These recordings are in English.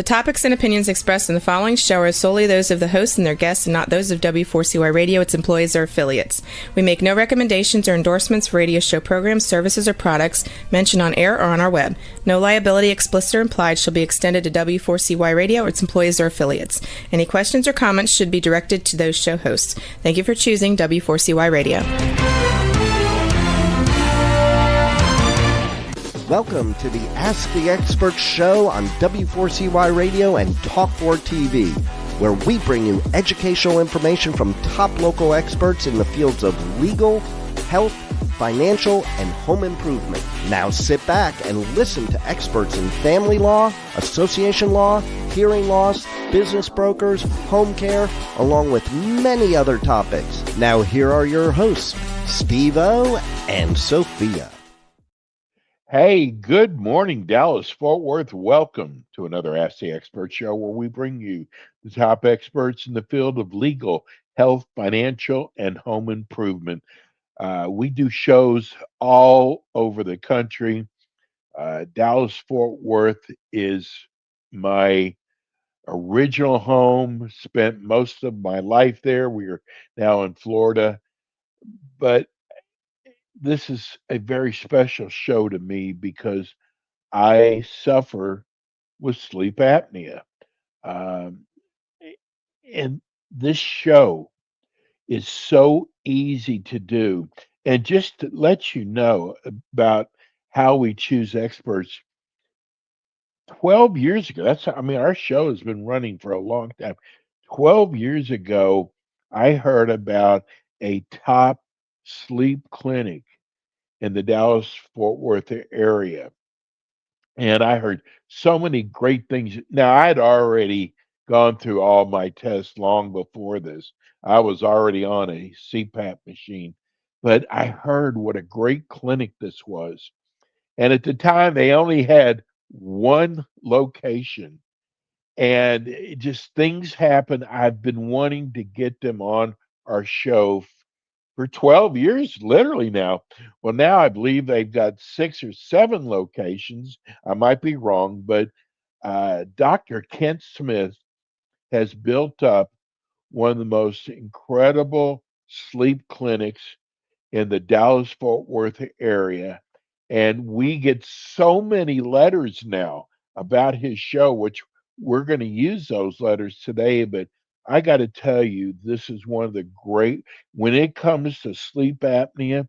topics and opinions expressed in the following show are solely those of the hosts and their guests and not those of W4CY Radio, its employees, or affiliates. We make no recommendations or endorsements for radio show programs, services, or products mentioned on air or on our web. No liability, explicit or implied, shall be extended to W4CY Radio or its employees or affiliates. Any questions or comments should be directed to those show hosts. Thank you for choosing W4CY Radio. Welcome to the Ask the Expert show on W4CY Radio and Talk4 TV, where we bring you educational information from top local experts in the fields of legal, health, financial, and home improvement. Now sit back and listen to experts in family law, association law, hearing loss, business brokers, home care, along with many other topics. Now here are your hosts, Steve-O and Sophia. Hey, good morning, Dallas, Fort Worth. Welcome to another Ask the Expert show where we bring you the top experts in the field of legal, health, financial, and home improvement. We do shows all over the country. Dallas, Fort Worth is my original home. Spent most of my life there. We are now in Florida. But this is a very special show to me because I suffer with sleep apnea. Um, and this show is so easy to do. And just to let you know about how we choose experts, 12 years ago, our show has been running for a long time. 12 years ago, I heard about a top sleep clinic in the Dallas-Fort Worth area. And I heard so many great things. Now, I'd already gone through all my tests long before this. I was already on a CPAP machine, but I heard what a great clinic this was. And at the time, they only had one location. And just things happened. I've been wanting to get them on our show for 12 years, literally now. Well, now I believe they've got 6 or 7 locations. I might be wrong, but Dr. Kent Smith has built up one of the most incredible sleep clinics in the Dallas-Fort Worth area. And we get so many letters now about his show, which we're going to use those letters today. But I got to tell you, this is one of the great, when it comes to sleep apnea,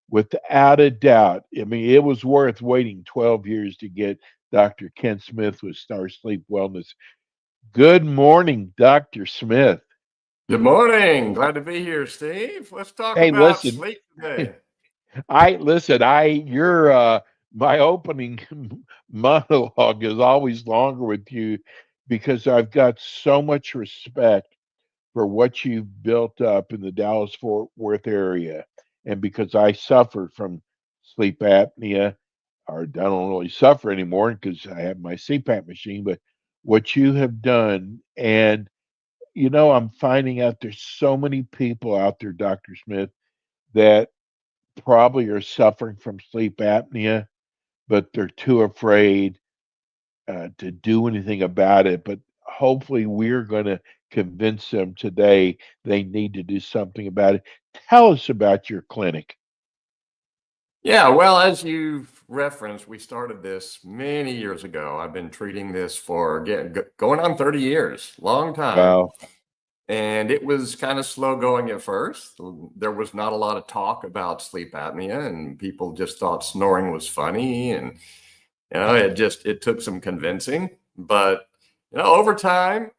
without a doubt. I mean, it was worth waiting 12 years to get Dr. Ken Smith with Star Sleep Wellness. Good morning, Dr. Smith. Good morning. Glad to be here, Steve. Let's talk Hey, about listen, sleep today. your my opening monologue is always longer with you because I've got so much respect for what you've built up in the Dallas-Fort Worth area. And because I suffered from sleep apnea, or I don't really suffer anymore because I have my CPAP machine, but what you have done, and I'm finding out there's so many people out there, Dr. Smith, that probably are suffering from sleep apnea, but they're too afraid to do anything about it. But hopefully, we're going to convince them today they need to do something about it. Tell us about your clinic. Yeah, well, as you've referenced, we started this many years ago. I've been treating this for going on 30 years, long time. Wow. And it was kind of slow going at first. There was not a lot of talk about sleep apnea, and people just thought snoring was funny. And, it took some convincing. But, over time,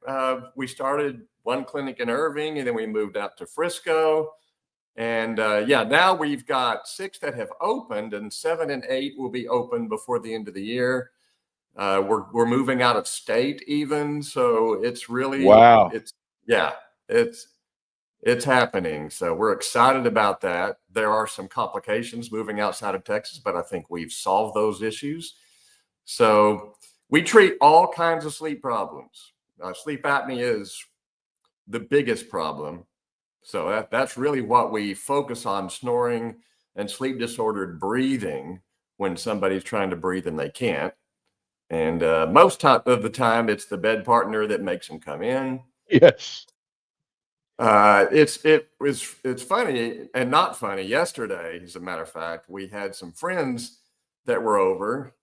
we started one clinic in Irving, and then we moved out to Frisco. And now we've got 6 that have opened, and 7 and 8 will be open before the end of the year. We're moving out of state even. So it's really, Wow. it's happening. So we're excited about that. There are some complications moving outside of Texas, but I think we've solved those issues. So we treat all kinds of sleep problems. Sleep apnea is the biggest problem. So that's really what we focus on: snoring and sleep disordered breathing when somebody's trying to breathe and they can't. And most of the time, it's the bed partner that makes them come in. Yes. It's funny and not funny. Yesterday, as a matter of fact, we had some friends that were over.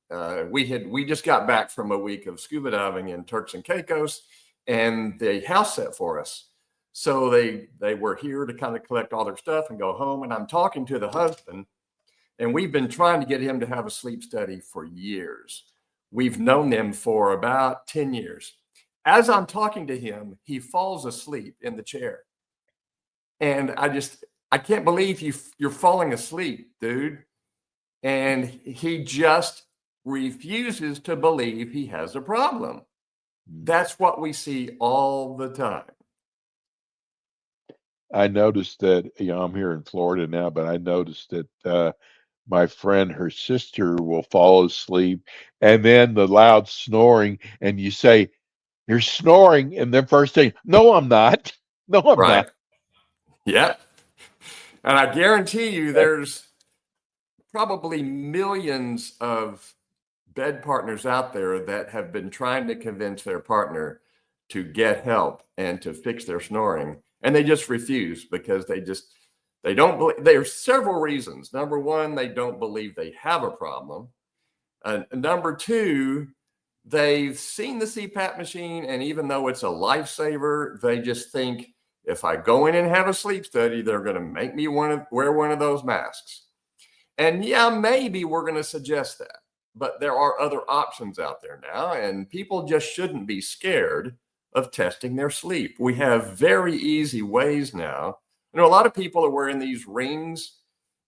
We just got back from a week of scuba diving in Turks and Caicos, and they house set for us. So they were here to kind of collect all their stuff and go home. And I'm talking to the husband, and we've been trying to get him to have a sleep study for years. We've known them for about 10 years. As I'm talking to him, he falls asleep in the chair. And I can't believe you're falling asleep, dude. And he just refuses to believe he has a problem. That's what we see all the time. I noticed that, I'm here in Florida now, but I noticed that my friend, her sister will fall asleep, and then the loud snoring, and you say, "You're snoring," and then first thing, "No, I'm not. No, I'm Right. not." Yep. And I guarantee you there's probably millions of bed partners out there that have been trying to convince their partner to get help and to fix their snoring, and they just refuse because they don't believe. There's several reasons. Number one, they don't believe they have a problem. Number two, they've seen the CPAP machine, and even though it's a lifesaver, they just think if I go in and have a sleep study, they're going to make me wear one of those masks. And yeah, maybe we're going to suggest that, but there are other options out there now, and people just shouldn't be scared of testing their sleep. We have very easy ways now. A lot of people are wearing these rings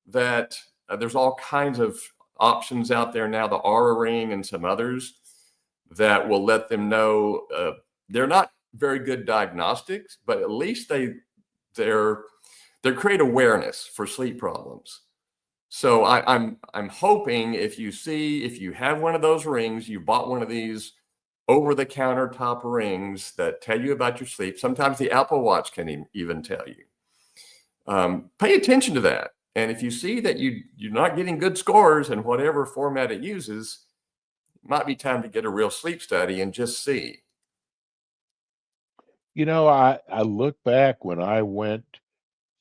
that there's all kinds of options out there now, the Aura ring and some others that will let them know they're not very good diagnostics, but at least they create awareness for sleep problems. So I'm hoping if you have one of those rings, you bought one of these over-the-counter top rings that tell you about your sleep. Sometimes the Apple Watch can even tell you. Pay attention to that. And if you see that you're not getting good scores in whatever format it uses, it might be time to get a real sleep study and just see. I look back when I went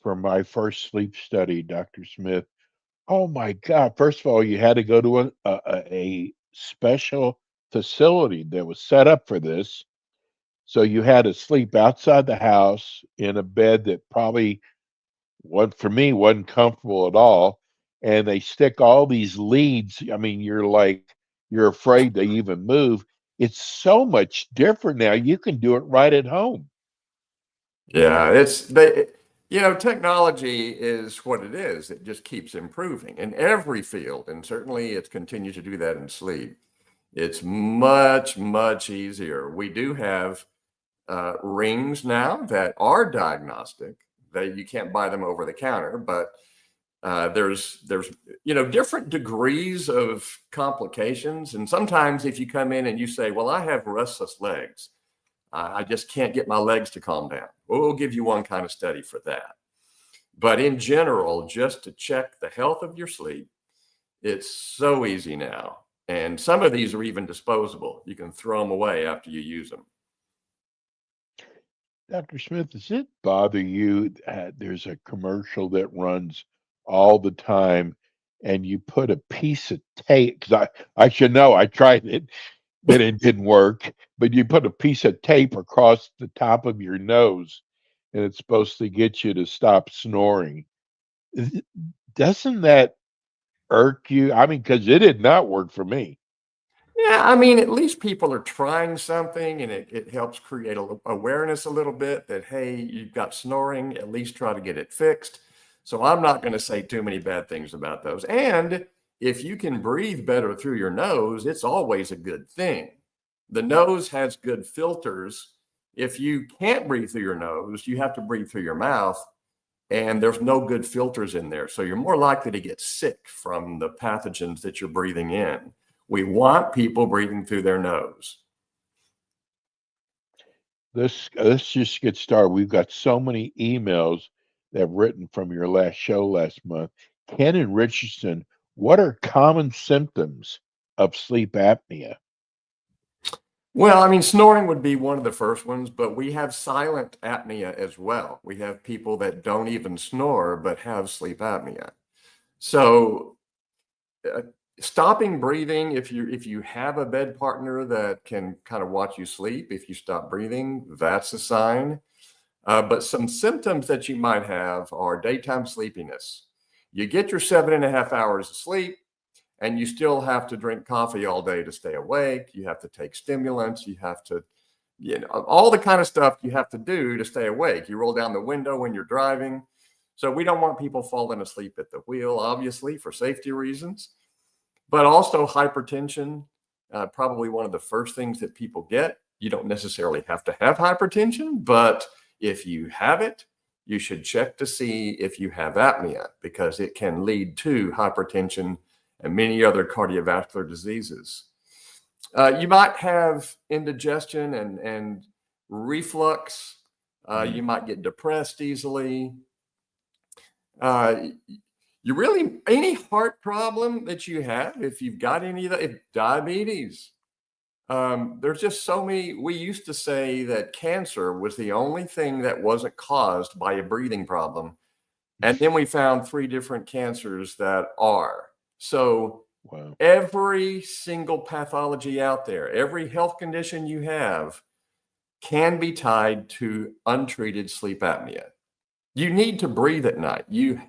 for my first sleep study, Dr. Smith. Oh my God. First of all, you had to go to a special facility that was set up for this. So you had to sleep outside the house in a bed that probably, what for me, wasn't comfortable at all. And they stick all these leads. I mean, you're afraid to even move. It's so much different now. You can do it right at home. Yeah, technology is what it is. It just keeps improving in every field, and certainly it's continued to do that in sleep. It's much, much easier. We do have rings now that are diagnostic. You can't buy them over the counter, but there's different degrees of complications. And sometimes if you come in and you say, "Well, I have restless legs. I just can't get my legs to calm down." Well, we'll give you one kind of study for that. But in general, just to check the health of your sleep, it's so easy now. And some of these are even disposable. You can throw them away after you use them. Dr. Smith, does it bother you that there's a commercial that runs all the time and you put a piece of tape? Because I should know, I tried it, but it didn't work. But you put a piece of tape across the top of your nose and it's supposed to get you to stop snoring. Is Doesn't that irk you? I mean, because it did not work for me. Yeah, I mean, at least people are trying something, and it helps create awareness a little bit that, hey, you've got snoring, at least try to get it fixed. So I'm not going to say too many bad things about those. And if you can breathe better through your nose, it's always a good thing. The nose has good filters. If you can't breathe through your nose, you have to breathe through your mouth, and there's no good filters in there. So you're more likely to get sick from the pathogens that you're breathing in. We want people breathing through their nose. Let's just get started. We've got so many emails that have written from your last show last month. Ken and Richardson, what are common symptoms of sleep apnea? Well, I mean, snoring would be one of the first ones, but we have silent apnea as well. We have people that don't even snore but have sleep apnea. So uh, stopping breathing, if you have a bed partner that can kind of watch you sleep, if you stop breathing, that's a sign. But some symptoms that you might have are daytime sleepiness. You get your 7.5 hours of sleep, and you still have to drink coffee all day to stay awake. You have to take stimulants. You have to, all the kind of stuff you have to do to stay awake. You roll down the window when you're driving. So we don't want people falling asleep at the wheel, obviously, for safety reasons, but also hypertension. Probably one of the first things that people get. You don't necessarily have to have hypertension, but if you have it, you should check to see if you have apnea, because it can lead to hypertension and many other cardiovascular diseases. You might have indigestion and reflux. You might get depressed easily. You really, any heart problem that you have, if you've got any of that, if diabetes, there's just so many. We used to say that cancer was the only thing that wasn't caused by a breathing problem. And then we found 3 different cancers that are. So Wow. every single pathology out there, every health condition you have can be tied to untreated sleep apnea. You need to breathe at night. You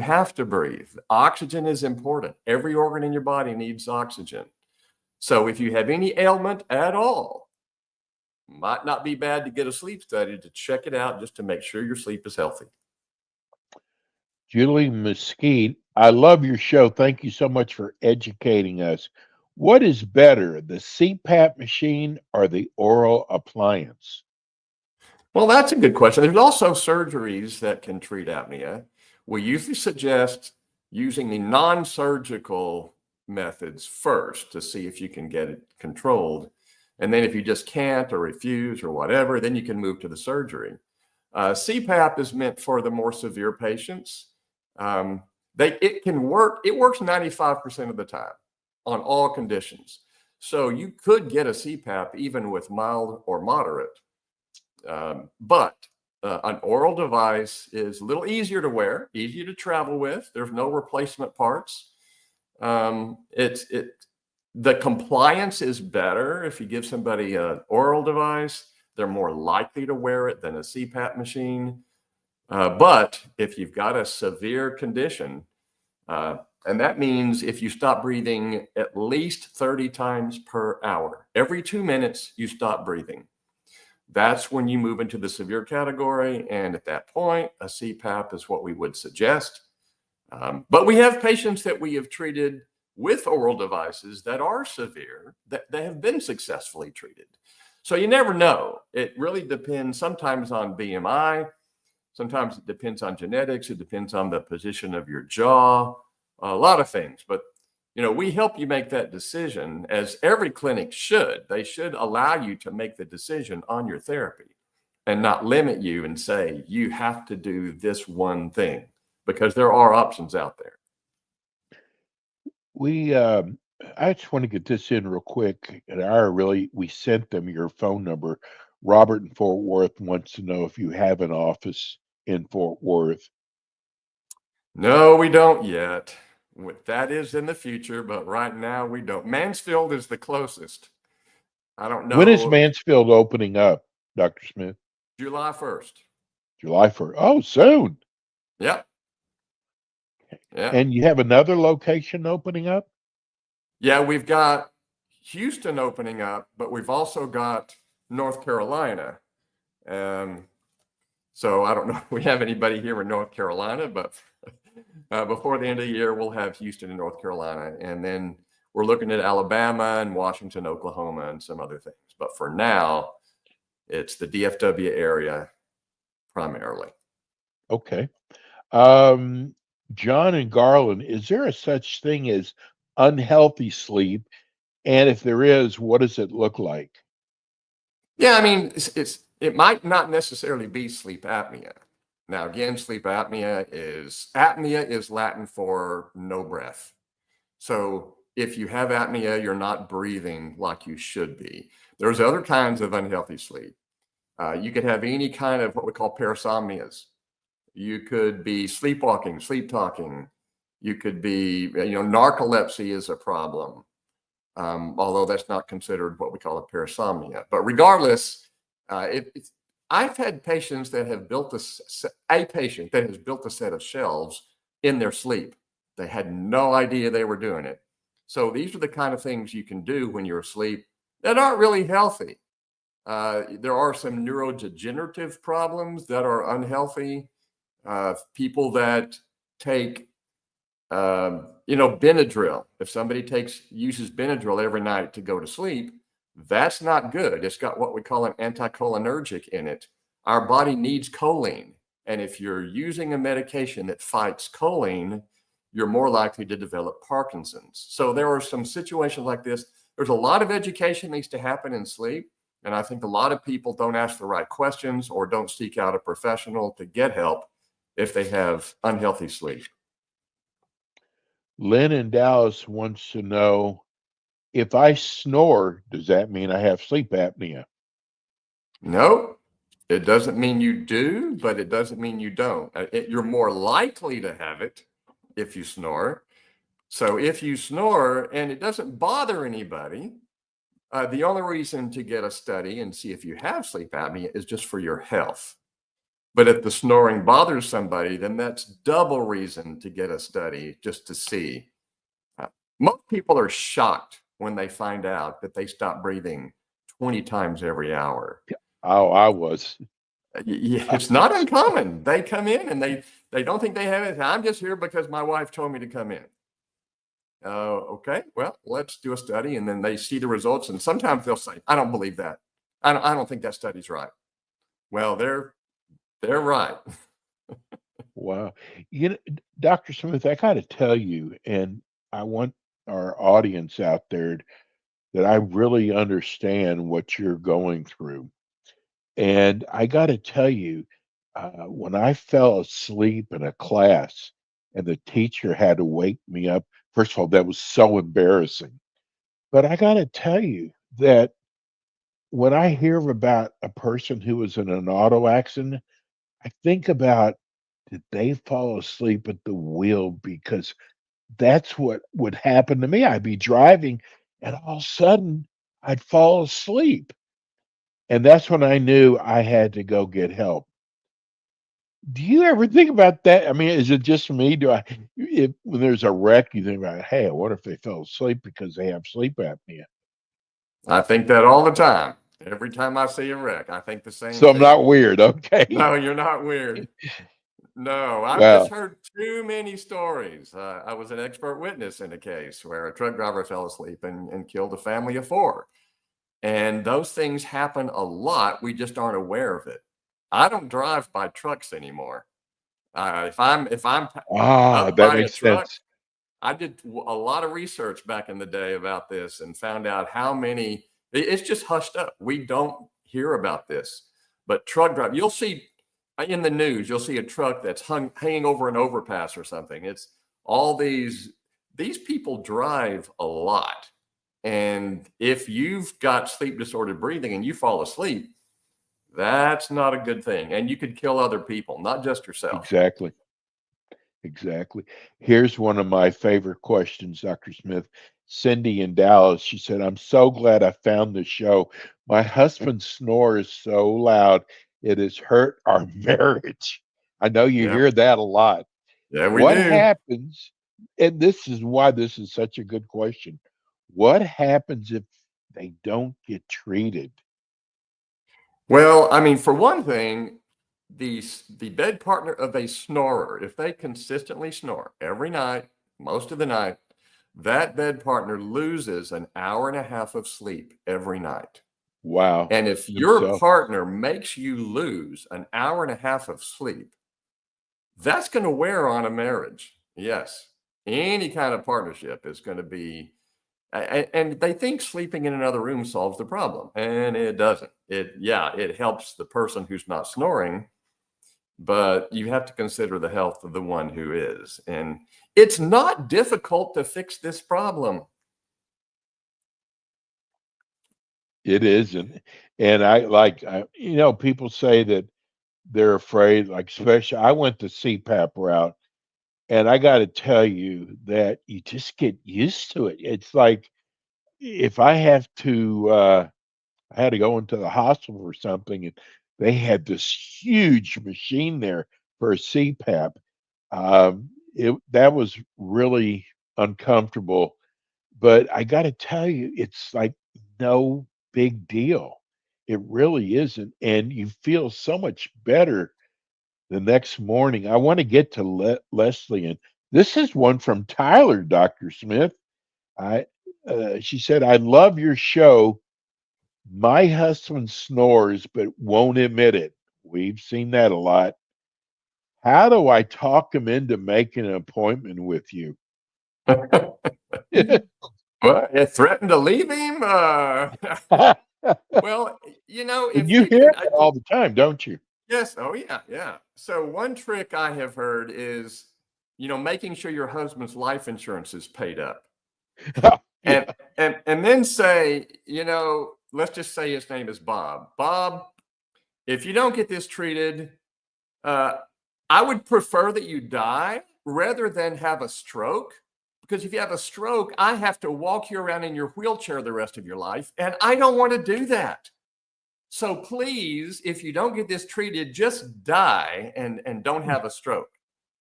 have to breathe. Oxygen is important. Every organ in your body needs oxygen. So if you have any ailment at all, might not be bad to get a sleep study to check it out just to make sure your sleep is healthy. Julie Mesquite, I love your show. Thank you so much for educating us. What is better, the CPAP machine or the oral appliance? Well, that's a good question. There's also surgeries that can treat apnea. We usually suggest using the non-surgical methods first to see if you can get it controlled. And then if you just can't or refuse or whatever, then you can move to the surgery. CPAP is meant for the more severe patients. It can work. It works 95% of the time on all conditions. So you could get a CPAP even with mild or moderate. But an oral device is a little easier to wear, easier to travel with. There's no replacement parts. The compliance is better if you give somebody an oral device. They're more likely to wear it than a CPAP machine. But if you've got a severe condition, and that means if you stop breathing at least 30 times per hour, every 2 minutes you stop breathing, that's when you move into the severe category. And at that point, a CPAP is what we would suggest. But we have patients that we have treated with oral devices that are severe, that they have been successfully treated. So you never know. It really depends sometimes on BMI. Sometimes it depends on genetics. It depends on the position of your jaw, a lot of things. But we help you make that decision, as every clinic should. They should allow you to make the decision on your therapy and not limit you and say, you have to do this one thing, because there are options out there. I just want to get this in real quick. And we sent them your phone number. Robert in Fort Worth wants to know if you have an office in Fort Worth. No, we don't yet. That is in the future, but right now we don't. Mansfield is the closest. I don't When is know. Mansfield opening up, Dr. Smith? July 1st. July 1st. Oh, soon. Yep. Yeah. And you have another location opening up? Yeah, we've got Houston opening up, but we've also got North Carolina. So I don't know if we have anybody here in North Carolina, but before the end of the year, we'll have Houston and North Carolina. And then we're looking at Alabama and Washington, Oklahoma, and some other things. But for now, it's the DFW area primarily. Okay. John and Garland, is there a such thing as unhealthy sleep? And if there is, what does it look like? Yeah, I mean, it might not necessarily be sleep apnea. Now, again, sleep apnea is Latin for no breath. So if you have apnea, you're not breathing like you should be. There's other kinds of unhealthy sleep. You could have any kind of what we call parasomnias. You could be sleepwalking, sleep talking. You could be, narcolepsy is a problem, although that's not considered what we call a parasomnia. But regardless, I've had patients that have built a patient that has built a set of shelves in their sleep. They had no idea they were doing it. So these are the kind of things you can do when you're asleep that aren't really healthy. There are some neurodegenerative problems that are unhealthy. People that take, Benadryl. If somebody uses Benadryl every night to go to sleep, that's not good. It's got what we call an anticholinergic in it. Our body needs choline. And if you're using a medication that fights choline, you're more likely to develop Parkinson's. So there are some situations like this. There's a lot of education needs to happen in sleep. And I think a lot of people don't ask the right questions or don't seek out a professional to get help if they have unhealthy sleep. Lynn in Dallas wants to know, if I snore, does that mean I have sleep apnea? No, it doesn't mean you do, but it doesn't mean you don't. You're more likely to have it if you snore. So if you snore and it doesn't bother anybody, the only reason to get a study and see if you have sleep apnea is just for your health. But if the snoring bothers somebody, then that's double reason to get a study just to see. Most people are shocked when they find out that they stop breathing 20 times every hour. Oh, I was. Yeah, it's not uncommon. They come in and they don't think they have it. I'm just here because my wife told me to come in. Okay, well, let's do a study. And then they see the results. And sometimes they'll say, I don't believe that. I don't think that study's right. Well, they're right. Wow. Dr. Smith, I got to tell you, and I want our audience out there that I really understand what you're going through. And I got to tell you, when I fell asleep in a class and the teacher had to wake me up, first of all, that was so embarrassing. But I got to tell you that when I hear about a person who was in an auto accident, I think about, did they fall asleep at the wheel? Because that's what would happen to me. I'd be driving and all of a sudden I'd fall asleep. And that's when I knew I had to go get help. Do you ever think about that? I mean, is it just me? When there's a wreck, you think about, hey, I wonder if they fell asleep because they have sleep apnea. I think that all the time. Every time I see a wreck, I think the same So I'm thing. not weird, okay? No, you're not weird. No, I've Well, just heard too many stories. I was an expert witness in a case where a truck driver fell asleep and killed a family of 4. And those things happen a lot. We just aren't aware of it. I don't drive by trucks anymore. If I'm up that by a makes truck, sense. I did a lot of research back in the day about this and found out how many. It's just hushed up. We don't hear about this. But truck drive, you'll see in the news, you'll see a truck that's hanging over an overpass or something. It's all these people drive a lot. And if you've got sleep disordered breathing and you fall asleep, that's not a good thing. And you could kill other people, not just yourself. Exactly. Exactly. Here's one of my favorite questions, Dr. Smith. Cindy in Dallas, she said, I'm so glad I found the show. My husband snores so loud, it has hurt our marriage. I know you Yeah. hear that a lot. Yeah, we What do. happens? And this is why this is such a good question. What happens if they don't get treated? Well, I mean, for one thing, the bed partner of a snorer, if they consistently snore every night, most of the night, that bed partner loses an hour and a half of sleep every night. Wow. And if your Themselves. partner makes you lose an hour and a half of sleep, that's going to wear on a marriage. Yes. Any kind of partnership is going to be, and they think sleeping in another room solves the problem, and it doesn't. It helps the person who's not snoring, but you have to consider the health of the one who is. And it's not difficult to fix this problem. It isn't. And people say that they're afraid, like, especially I went the CPAP route, and I got to tell you that you just get used to it. It's like if I had to go into the hospital or something, and they had this huge machine there for a CPAP. That was really uncomfortable, but I got to tell you, it's like no big deal. It really isn't, and you feel so much better the next morning. I want to get to Leslie, and this is one from Tyler, Dr. Smith. I She said, "I love your show. My husband snores but won't admit it. We've seen that a lot. How do I talk him into making an appointment with you?" Well, it threatened to leave him. Well, And if you you hear can, that all the time, don't you? yes, oh yeah, yeah. So one trick I have heard is, making sure your husband's life insurance is paid up, Yeah. and and then say, let's just say his name is Bob. Bob, if you don't get this treated, uh, I would prefer that you die rather than have a stroke. Because if you have a stroke, I have to walk you around in your wheelchair the rest of your life, and I don't want to do that. So please, if you don't get this treated, just die and don't have a stroke,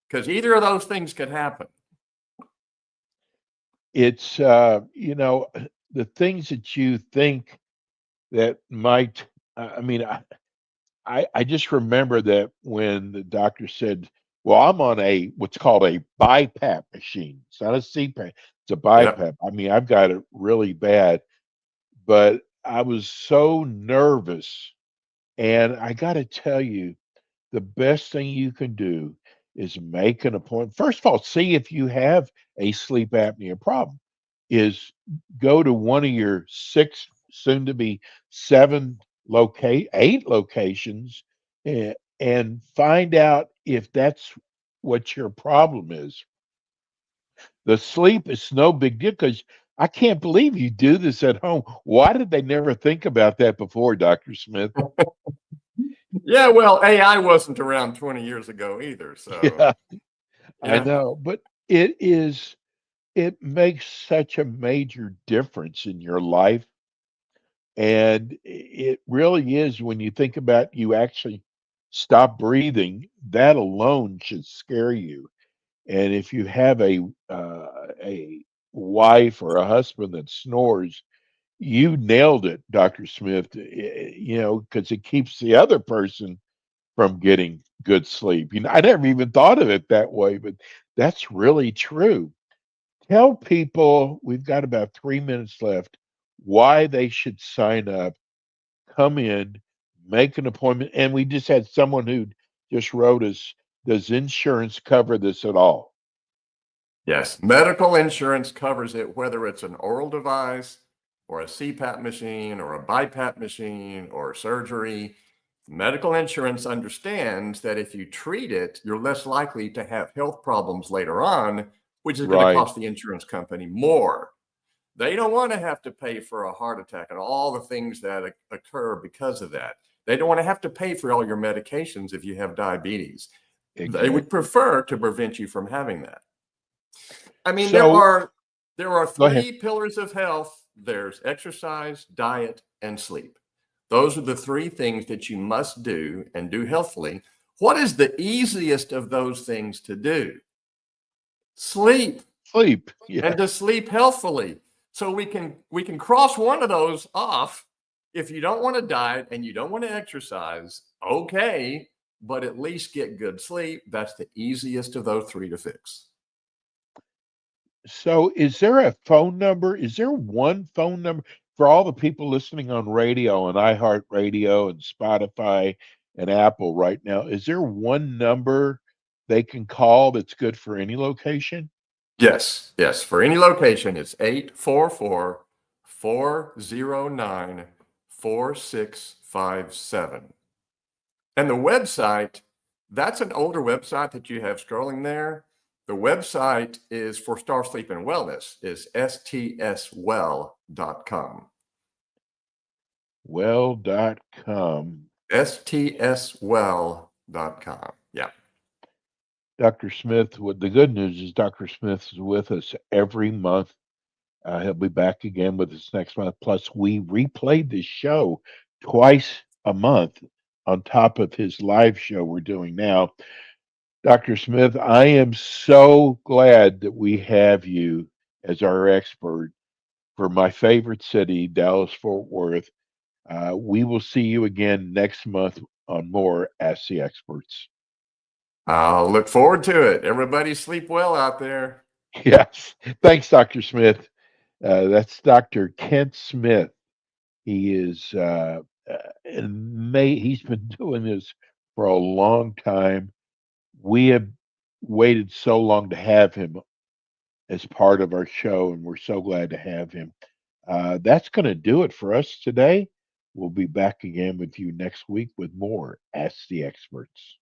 because either of those things could happen. It's the things that you think that might I mean I just remember that when the doctor said, "Well, I'm on a what's called a BiPAP machine. It's not a CPAP, it's a Yep. BiPAP. I mean, I've got it really bad, but I was so nervous. And I got to tell you, the best thing you can do is make an appointment. First of all, see if you have a sleep apnea problem. Is go to one of your six, soon to be seven eight locations, and find out if that's what your problem is. The sleep is no big deal because I can't believe you do this at home. Why did they never think about that before, Dr. Smith? Yeah, well, AI wasn't around 20 years ago either. So, Yeah, I yeah. know, but it makes such a major difference in your life, and it really is when you think about you actually stop breathing, that alone should scare you. And if you have a wife or a husband that snores, you nailed it, Dr. Smith, because it keeps the other person from getting good sleep. I never even thought of it that way, but that's really true. Tell people, we've got about 3 minutes left, why they should sign up, come in, make an appointment. And we just had someone who just wrote us, does insurance cover this at all? Yes, medical insurance covers it, whether it's an oral device or a CPAP machine or a BiPAP machine or surgery. Medical insurance understands that if you treat it, you're less likely to have health problems later on, which is going to Right. cost the insurance company more. They don't want to have to pay for a heart attack and all the things that occur because of that. They don't want to have to pay for all your medications if you have diabetes. They would Exactly. prefer to prevent you from having that. I mean, So there are go ahead. three pillars of health. There's exercise, diet, and sleep. Those are the three things that you must do and do healthfully. What is the easiest of those things to do? Sleep, Sleep. Yeah. and to sleep healthfully. So we can cross one of those off. If you don't want to diet and you don't want to exercise, okay, but at least get good sleep. That's the easiest of those three to fix. So is there a phone number? Is there one phone number for all the people listening on radio and iHeartRadio and Spotify and Apple right now? Is there one number they can call that's good for any location? Yes, yes. For any location, it's 844-409-4657. And the website, that's an older website that you have scrolling there. The website is for Star Sleep and Wellness, is stswell.com. STSwell.com. STSwell.com. Yeah. Dr. Smith, what the good news is Dr. Smith is with us every month. He'll be back again with us next month. Plus, we replayed this show twice a month on top of his live show we're doing now. Dr. Smith, I am so glad that we have you as our expert for my favorite city, Dallas Fort Worth. We will see you again next month on more Ask the Experts. I'll look forward to it. Everybody sleep well out there. Yes. Thanks, Dr. Smith. That's Dr. Kent Smith. He is he's been doing this for a long time. We have waited so long to have him as part of our show, and we're so glad to have him. That's going to do it for us today. We'll be back again with you next week with more Ask the Experts.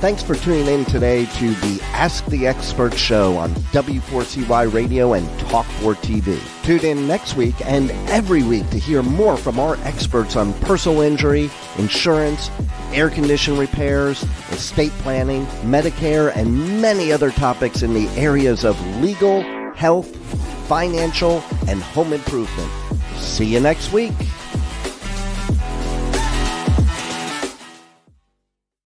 Thanks for tuning in today to the Ask the Expert show on W4CY Radio and Talk4 TV. Tune in next week and every week to hear more from our experts on personal injury, insurance, air condition repairs, estate planning, Medicare, and many other topics in the areas of legal, health, financial, and home improvement. See you next week.